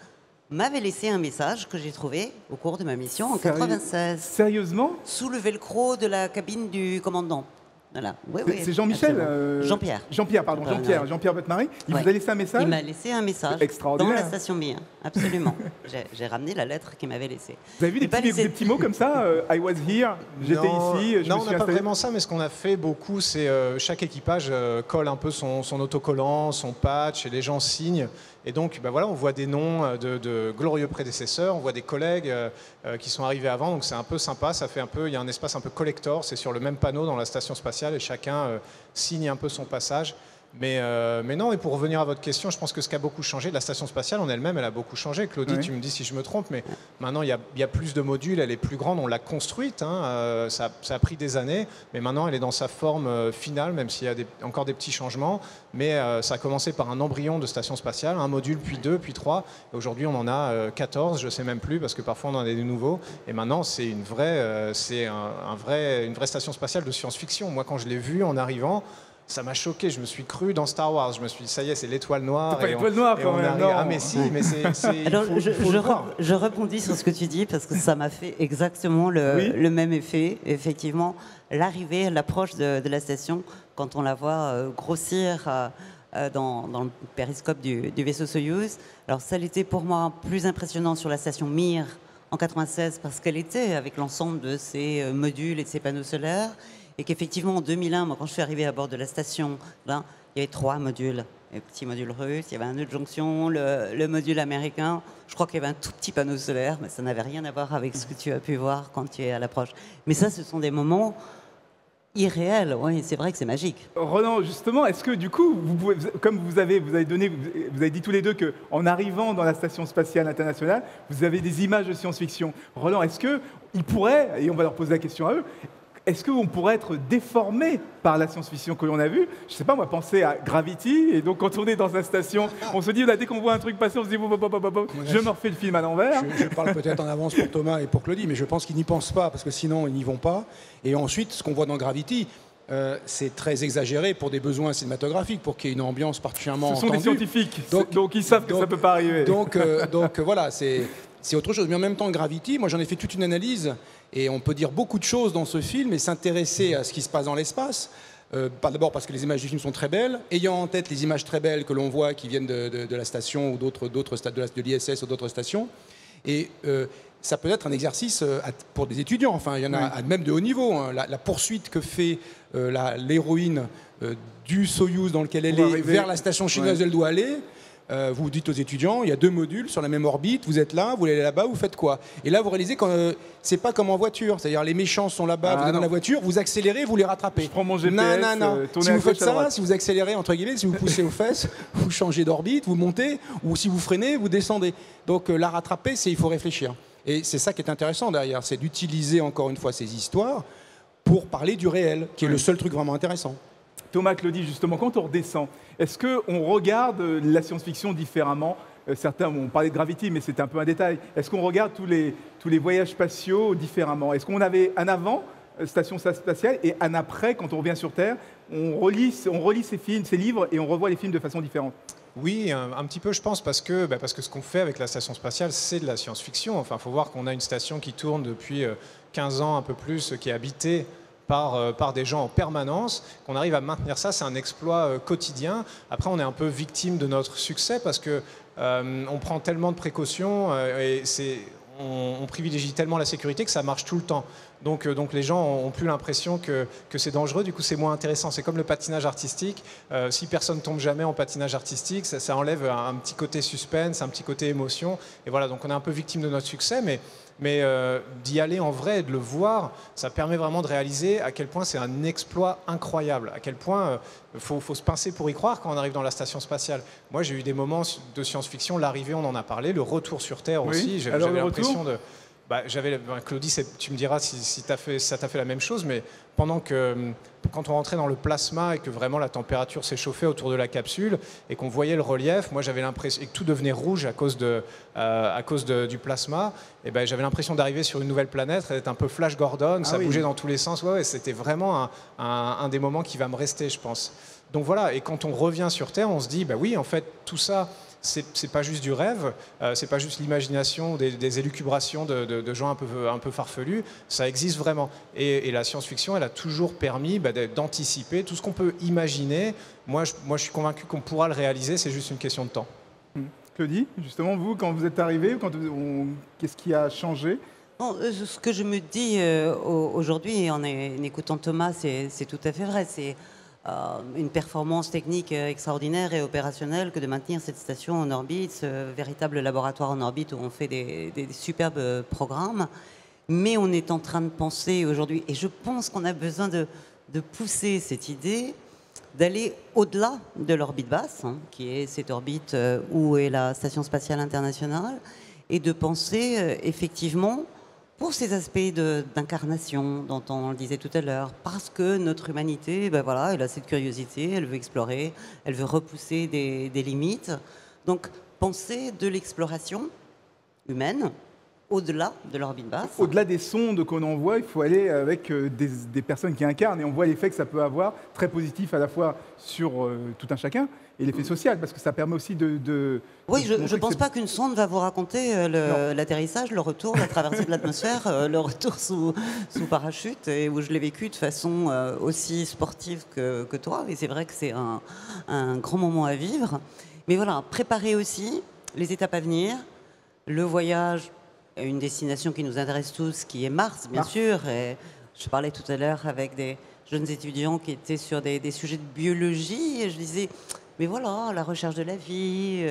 m'avait laissé un message que j'ai trouvé au cours de ma mission en 96. Sérieusement? Sous le velcro de la cabine du commandant. Voilà. Oui, c'est Jean-Michel Jean-Pierre. Jean-Pierre, votre mari. Il vous a laissé un message? Il m'a laissé un message dans la station Mir. Absolument. J'ai ramené la lettre qu'il m'avait laissée. Vous avez vu des petits mots comme ça? I was here, j'étais ici. Non, on n'a pas vraiment ça, mais ce qu'on a fait beaucoup, c'est chaque équipage colle un peu son autocollant, son patch, et les gens signent. Et donc, voilà, on voit des noms de glorieux prédécesseurs, on voit des collègues qui sont arrivés avant, donc c'est un peu sympa, ça fait un peu, il y a un espace un peu collector, c'est sur le même panneau dans la station spatiale et chacun signe un peu son passage. Mais non, et pour revenir à votre question, je pense que ce qui a beaucoup changé, la station spatiale en elle-même, elle a beaucoup changé. Claudie, oui. Tu me dis si je me trompe, mais maintenant il y a plus de modules, elle est plus grande, on l'a construite, ça a pris des années, mais maintenant elle est dans sa forme finale, même s'il y a encore des petits changements. Mais ça a commencé par un embryon de station spatiale, un module, puis 2, puis 3. Et aujourd'hui, on en a 14, je ne sais même plus, parce que parfois on en a des nouveaux. Et maintenant, c'est une vraie station spatiale de science-fiction. Moi, quand je l'ai vue en arrivant, ça m'a choqué, je me suis cru dans Star Wars. Je me suis dit, ça y est, c'est l'étoile noire. C'est pas l'étoile noire quand même, non. Ah mais si, mais c'est... Alors, je rebondis sur ce que tu dis, parce que ça m'a fait exactement le même effet. Effectivement, l'arrivée, l'approche de la station, quand on la voit grossir dans le périscope du vaisseau Soyouz. Alors ça l'était pour moi plus impressionnant sur la station Mir en 96, parce qu'elle était avec l'ensemble de ses modules et de ses panneaux solaires. Et qu'effectivement, en 2001, moi, quand je suis arrivée à bord de la station, là, il y avait 3 modules. Le petit module russe, il y avait un nœud de jonction, le module américain. Je crois qu'il y avait un tout petit panneau solaire, mais ça n'avait rien à voir avec ce que tu as pu voir quand tu es à l'approche. Mais ça, ce sont des moments irréels. Oui, c'est vrai que c'est magique. Roland, justement, est-ce que du coup, vous pouvez, comme vous avez dit tous les deux qu'en arrivant dans la Station Spatiale Internationale, vous avez des images de science-fiction. Roland, est-ce qu'il pourrait, et on va leur poser la question à eux, est-ce qu'on pourrait être déformé par la science-fiction que l'on a vue? Je ne sais pas, moi, penser à Gravity, et donc quand on est dans une station, on se dit, dès qu'on voit un truc passer, on se dit, je me refais le film à l'envers. Je parle peut-être en avance pour Thomas et pour Claudie, mais je pense qu'ils n'y pensent pas, parce que sinon, ils n'y vont pas. Et ensuite, ce qu'on voit dans Gravity, c'est très exagéré pour des besoins cinématographiques, pour qu'il y ait une ambiance particulièrement entendue. Ce sont des scientifiques, donc ils savent que ça ne peut pas arriver. Donc voilà, c'est autre chose. Mais en même temps, Gravity, moi j'en ai fait toute une analyse, et on peut dire beaucoup de choses dans ce film et s'intéresser à ce qui se passe dans l'espace. D'abord parce que les images du film sont très belles, ayant en tête les images très belles que l'on voit qui viennent de la station ou de l'ISS ou d'autres stations. Et ça peut être un exercice pour des étudiants. Enfin, il y en a même de haut niveau. Hein. La poursuite que fait l'héroïne du Soyouz dans lequel elle est vers la station chinoise où elle doit aller. Vous dites aux étudiants, il y a 2 modules sur la même orbite, vous êtes là, vous allez là-bas, vous faites quoi? Et là, vous réalisez que c'est pas comme en voiture, c'est-à-dire les méchants sont là-bas, vous êtes dans la voiture, vous accélérez, vous les rattrapez. Je prends mon GPS, si vous faites ça, si vous accélérez, entre guillemets, si vous poussez aux fesses, vous changez d'orbite, vous montez, ou si vous freinez, vous descendez. Donc la rattraper, il faut réfléchir. Et c'est ça qui est intéressant derrière, c'est d'utiliser encore une fois ces histoires pour parler du réel, qui est le seul truc vraiment intéressant. Thomas, Claudie, justement, quand on redescend, est-ce qu'on regarde la science-fiction différemment? Certains ont parlé de Gravity, mais c'est un peu un détail. Est-ce qu'on regarde tous les voyages spatiaux différemment? Est-ce qu'on avait un avant, station spatiale, et un après, quand on revient sur Terre, on relit ces livres et on revoit les films de façon différente? Oui, un petit peu, je pense, parce que ce qu'on fait avec la station spatiale, c'est de la science-fiction. Enfin, il faut voir qu'on a une station qui tourne depuis 15 ans, un peu plus, qui est habitée par des gens en permanence, qu'on arrive à maintenir ça, c'est un exploit quotidien. Après, on est un peu victime de notre succès parce que on prend tellement de précautions et on privilégie tellement la sécurité que ça marche tout le temps. Donc les gens ont plus l'impression que c'est dangereux, du coup c'est moins intéressant. C'est comme le patinage artistique. Si personne tombe jamais en patinage artistique, ça enlève un petit côté suspense, un petit côté émotion. Et voilà, donc on est un peu victime de notre succès, mais d'y aller en vrai et de le voir, ça permet vraiment de réaliser à quel point c'est un exploit incroyable, à quel point faut se pincer pour y croire quand on arrive dans la station spatiale. Moi, j'ai eu des moments de science-fiction, l'arrivée, on en a parlé, le retour sur Terre aussi, j'avais l'impression de... Claudie, tu me diras si ça t'a fait la même chose, mais quand on rentrait dans le plasma et que vraiment la température s'échauffait autour de la capsule et qu'on voyait le relief, moi j'avais l'impression, et que tout devenait rouge à cause du plasma, et ben, j'avais l'impression d'arriver sur une nouvelle planète, d'être un peu Flash Gordon, ça bougeait dans tous les sens, c'était vraiment un des moments qui va me rester, je pense. Donc voilà, et quand on revient sur Terre, on se dit, bah oui, en fait, tout ça, c'est pas juste du rêve, c'est pas juste l'imagination, des élucubrations de gens un peu farfelus, ça existe vraiment. Et la science-fiction, elle a toujours permis d'anticiper tout ce qu'on peut imaginer. Moi, je suis convaincu qu'on pourra le réaliser, c'est juste une question de temps. Claudie, justement, vous, quand vous êtes arrivée, qu'est-ce qui a changé ? Bon, ce que je me dis aujourd'hui, en écoutant Thomas, c'est tout à fait vrai. C'est une performance technique extraordinaire et opérationnelle que de maintenir cette station en orbite, ce véritable laboratoire en orbite où on fait des superbes programmes. Mais on est en train de penser aujourd'hui, et je pense qu'on a besoin de pousser cette idée, d'aller au-delà de l'orbite basse, qui est cette orbite où est la Station spatiale internationale, et de penser effectivement pour ces aspects d'incarnation dont on le disait tout à l'heure, parce que notre humanité, elle a cette curiosité, elle veut explorer, elle veut repousser des limites. Donc, penser de l'exploration humaine au-delà de l'orbite basse. Au-delà des sondes qu'on envoie, il faut aller avec des personnes qui incarnent, et on voit l'effet que ça peut avoir, très positif à la fois sur tout un chacun, et l'effet social, parce que ça permet aussi Oui, je ne pense pas qu'une sonde va vous raconter l'atterrissage, le retour, la traversée de l'atmosphère, le retour sous parachute, et où je l'ai vécu de façon aussi sportive que toi. Et c'est vrai que c'est un grand moment à vivre. Mais voilà, préparer aussi les étapes à venir, le voyage à une destination qui nous intéresse tous, qui est Mars, bien sûr. Et je parlais tout à l'heure avec des jeunes étudiants qui étaient sur des sujets de biologie, et je disais... Mais voilà, la recherche de la vie,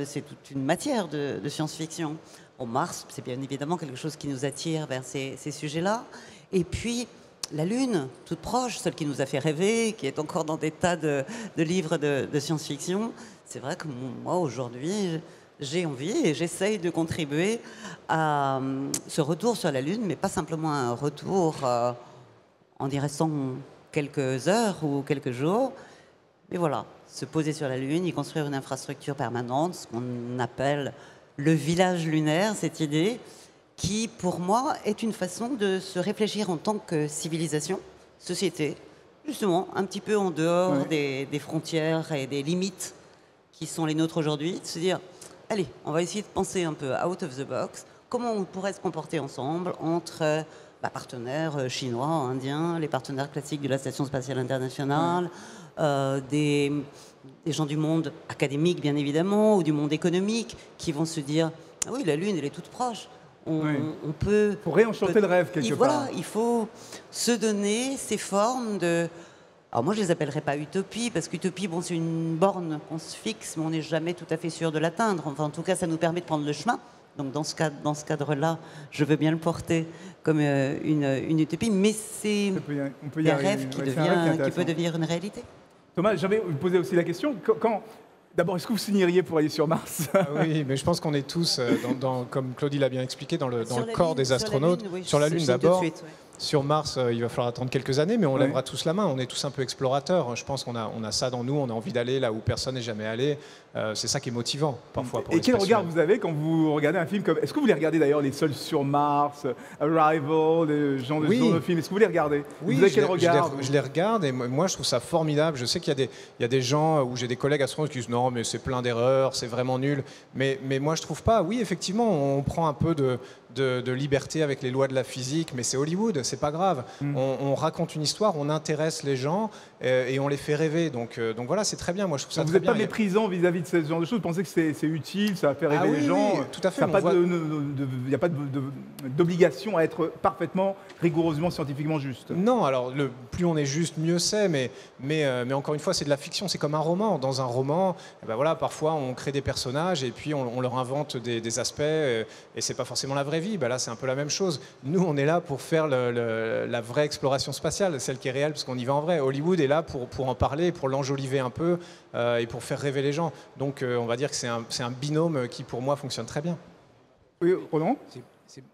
c'est toute une matière de science-fiction. Bon, Mars, c'est bien évidemment quelque chose qui nous attire vers ces sujets-là. Et puis, la Lune, toute proche, celle qui nous a fait rêver, qui est encore dans des tas de livres de science-fiction. C'est vrai que moi, aujourd'hui, j'ai envie et j'essaye de contribuer à ce retour sur la Lune, mais pas simplement un retour en y restant quelques heures ou quelques jours. Mais voilà, se poser sur la Lune, y construire une infrastructure permanente, ce qu'on appelle le village lunaire, cette idée qui, pour moi, est une façon de se réfléchir en tant que civilisation, société, justement, un petit peu en dehors des frontières et des limites qui sont les nôtres aujourd'hui, de se dire, allez, on va essayer de penser un peu out of the box, comment on pourrait se comporter ensemble entre partenaires chinois, indiens, les partenaires classiques de la Station spatiale internationale, des gens du monde académique, bien évidemment, ou du monde économique, qui vont se dire, ah oui, la Lune, elle est toute proche. On peut... Pour réenchanter le rêve, quelque part. Voilà, il faut se donner ces formes de... Alors moi, je les appellerais pas utopie, parce qu'utopie, bon, c'est une borne qu'on se fixe, mais on n'est jamais tout à fait sûr de l'atteindre. Enfin, en tout cas, ça nous permet de prendre le chemin. Donc dans ce cadre-là, je veux bien le porter comme une utopie, mais c'est un rêve qui peut devenir une réalité. Thomas, j'avais posé aussi la question, d'abord, est-ce que vous signeriez pour aller sur Mars ? Oui, mais je pense qu'on est tous, comme Claudie l'a bien expliqué, dans le corps des astronautes. Sur la Lune d'abord. Sur Mars, il va falloir attendre quelques années, mais on lèvera tous la main. On est tous un peu explorateurs. Je pense qu'on a ça dans nous. On a envie d'aller là où personne n'est jamais allé. C'est ça qui est motivant, parfois. Pour et quel regard vous avez quand vous regardez un film comme... Est-ce que vous les regardez d'ailleurs, Les Seuls sur Mars, Arrival, des gens de ce film ? Est-ce que vous les regardez ? Oui, vous avez quel regard ? Je les regarde et moi, je trouve ça formidable. Je sais qu'il y a des gens où j'ai des collègues astronautes qui disent non, mais c'est plein d'erreurs, c'est vraiment nul. Mais moi, je trouve pas. Oui, effectivement, on prend un peu de de liberté avec les lois de la physique, mais c'est Hollywood, c'est pas grave. On raconte une histoire, on intéresse les gens et on les fait rêver. Donc voilà, c'est très bien. Moi, je trouve ça vous très n'êtes bien. pas méprisant vis-à-vis de ce genre de choses. Vous pensez que c'est utile, ça va faire rêver les gens. Oui, tout à fait. Il n'y a pas d'obligation à être parfaitement, rigoureusement, scientifiquement juste. Non, alors plus on est juste, mieux c'est. Mais encore une fois, c'est de la fiction. C'est comme un roman. Dans un roman, voilà, parfois on crée des personnages et puis on leur invente des aspects et c'est pas forcément la vraie vie. Là, c'est un peu la même chose. Nous, on est là pour faire la vraie exploration spatiale, celle qui est réelle, parce qu'on y va en vrai. Hollywood est là pour en parler, pour l'enjoliver un peu et pour faire rêver les gens. Donc, on va dire que c'est un binôme qui, pour moi, fonctionne très bien. Oui, Roland ?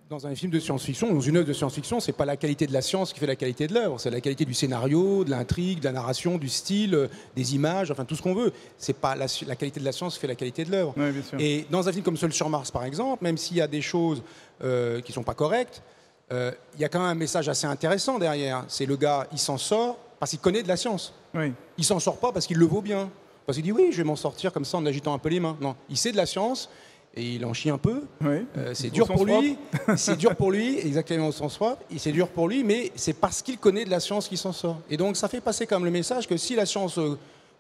Dans un film de science-fiction, dans une œuvre de science-fiction, c'est pas la qualité de la science qui fait la qualité de l'œuvre, c'est la qualité du scénario, de l'intrigue, de la narration, du style, des images, enfin tout ce qu'on veut. C'est pas la qualité de la science qui fait la qualité de l'œuvre. Oui, bien sûr. Et dans un film comme Seul sur Mars, par exemple, même s'il y a des choses qui sont pas correctes, il y a quand même un message assez intéressant derrière. C'est le gars, il s'en sort parce qu'il connaît de la science. Oui. Il s'en sort pas parce qu'il le vaut bien. Parce qu'il dit oui, je vais m'en sortir comme ça en agitant un peu les mains. Non, il sait de la science. Et il en chie un peu. Oui. C'est dur pour lui. C'est dur pour lui, exactement au sens propre. C'est dur pour lui, mais c'est parce qu'il connaît de la science qu'il s'en sort. Et donc ça fait passer quand même le message que si la science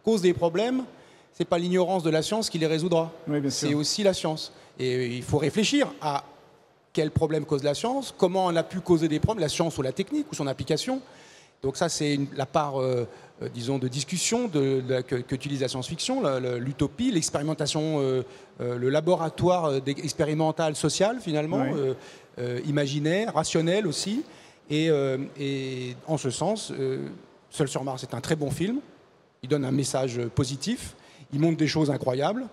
cause des problèmes, c'est pas l'ignorance de la science qui les résoudra. Oui, bien sûr. C'est aussi la science. Et il faut réfléchir à quel problème cause la science, comment on a pu causer des problèmes, la science ou la technique ou son application. Donc ça, c'est la part, disons, de discussion qu'utilise la science-fiction, l'utopie, l'expérimentation, le laboratoire expérimental social, finalement, oui. Imaginaire, rationnel aussi. Et en ce sens, Seul sur Mars est un très bon film. Il donne un message positif. Il montre des choses incroyables,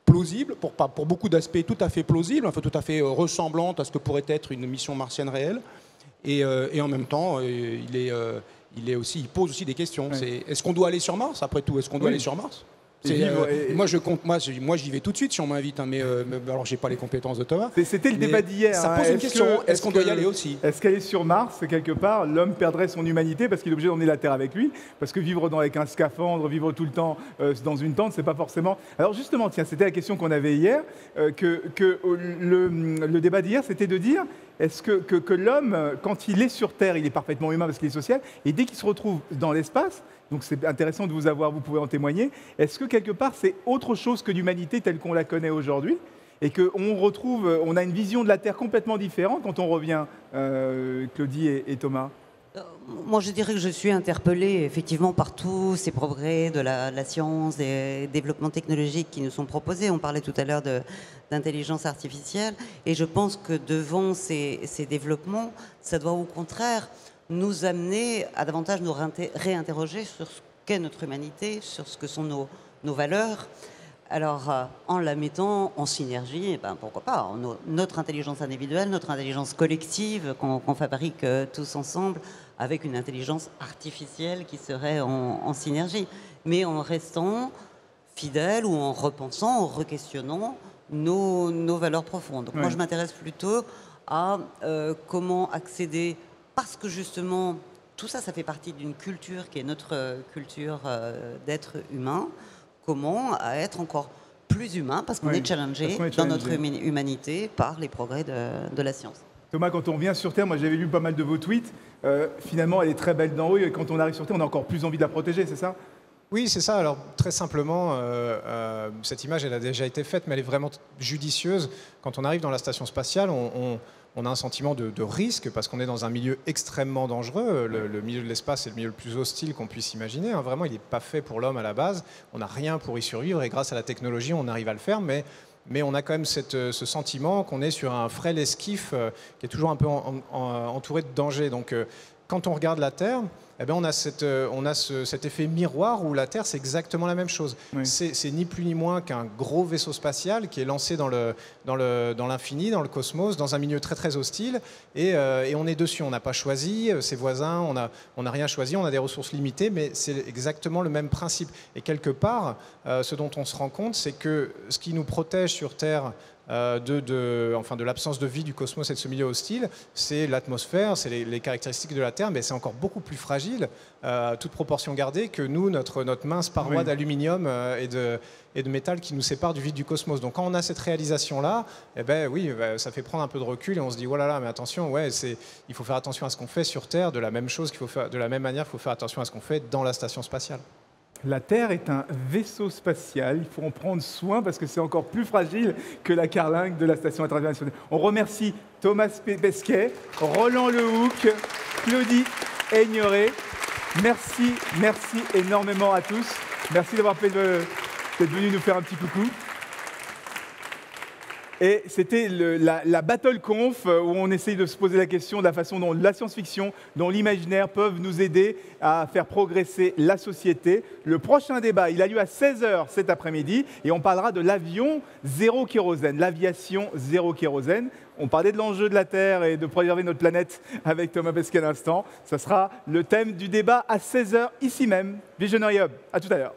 plausibles, pour beaucoup d'aspects tout à fait plausibles, enfin, tout à fait ressemblantes à ce que pourrait être une mission martienne réelle. Et en même temps, il pose aussi des questions. Oui. Est-ce qu'on doit aller sur Mars, après tout? Est-ce qu'on doit aller sur Mars? Moi, j'y vais tout de suite si on m'invite, hein, mais alors j'ai pas les compétences de Thomas. C'était le débat d'hier. Ça pose une question. Est-ce qu'on doit y aller aussi? Est-ce qu'aller sur Mars, quelque part, l'homme perdrait son humanité parce qu'il est obligé d'emmener la Terre avec lui? Parce que vivre avec un scaphandre, vivre tout le temps dans une tente, c'est pas forcément. Alors justement, tiens, c'était la question qu'on avait hier, que le débat d'hier, c'était de dire. Est-ce que l'homme, quand il est sur Terre, il est parfaitement humain parce qu'il est social, et dès qu'il se retrouve dans l'espace, donc c'est intéressant de vous avoir, vous pouvez en témoigner, est-ce que quelque part c'est autre chose que l'humanité telle qu'on la connaît aujourd'hui, et on a une vision de la Terre complètement différente quand on revient, Claudie et Thomas? Moi, je dirais que je suis interpellée effectivement par tous ces progrès de la science, des développements technologiques qui nous sont proposés. On parlait tout à l'heure d'intelligence artificielle, et je pense que devant ces développements, ça doit au contraire nous amener à davantage nous réinterroger sur ce qu'est notre humanité, sur ce que sont nos valeurs. Alors, en la mettant en synergie, pourquoi pas, notre intelligence individuelle, notre intelligence collective qu'on fabrique tous ensemble, avec une intelligence artificielle qui serait en synergie, mais en restant fidèle ou en repensant, en requestionnant nos valeurs profondes. Donc, moi, je m'intéresse plutôt à comment accéder, parce que justement, tout ça, ça fait partie d'une culture qui est notre culture d'être humain. Comment être encore plus humain, parce qu'on est challengé dans notre humanité par les progrès de la science. Thomas, quand on vient sur Terre, moi j'avais lu pas mal de vos tweets, finalement elle est très belle d'en haut, et quand on arrive sur Terre, on a encore plus envie de la protéger, c'est ça? Oui, c'est ça. Alors, très simplement, cette image, elle a déjà été faite, mais elle est vraiment judicieuse. Quand on arrive dans la station spatiale, on a un sentiment de risque parce qu'on est dans un milieu extrêmement dangereux. Le milieu de l'espace est le milieu le plus hostile qu'on puisse imaginer. Hein. Vraiment, il n'est pas fait pour l'homme à la base. On n'a rien pour y survivre et grâce à la technologie, on arrive à le faire. Mais on a quand même ce sentiment qu'on est sur un frêle esquif qui est toujours un peu entouré de dangers. Donc, quand on regarde la Terre, eh bien, on a cet effet miroir où la Terre, c'est exactement la même chose. Oui. C'est ni plus ni moins qu'un gros vaisseau spatial qui est lancé dans l'infini, dans le cosmos, dans un milieu très très hostile, et on est dessus. On n'a pas choisi ses voisins, on n'a rien choisi, on a des ressources limitées, mais c'est exactement le même principe. Et quelque part, ce dont on se rend compte, c'est que ce qui nous protège sur Terre de l'absence de vie du cosmos et de ce milieu hostile, c'est l'atmosphère, c'est les caractéristiques de la Terre, mais c'est encore beaucoup plus fragile. fragile, toute proportion gardée, que nous, notre mince paroi d'aluminium et de métal qui nous sépare du vide du cosmos. Donc quand on a cette réalisation-là, eh ben, oui, ça fait prendre un peu de recul et on se dit, oh là là, mais attention, il faut faire attention à ce qu'on fait sur Terre, de la même manière, il faut faire attention à ce qu'on fait dans la station spatiale. La Terre est un vaisseau spatial, il faut en prendre soin parce que c'est encore plus fragile que la carlingue de la Station internationale. On remercie Thomas Pesquet, Roland Lehoucq, Claudie Aigneret. Merci énormément à tous. Merci d'être venus nous faire un petit coucou. Et c'était la Battle Conf où on essaye de se poser la question de la façon dont la science-fiction, dont l'imaginaire peuvent nous aider à faire progresser la société. Le prochain débat, il a lieu à 16h cet après-midi et on parlera de l'avion zéro kérosène, l'aviation zéro kérosène. On parlait de l'enjeu de la Terre et de préserver notre planète avec Thomas Pesquet à l'instant. Ça sera le thème du débat à 16h ici même. Visionary Hub, à tout à l'heure.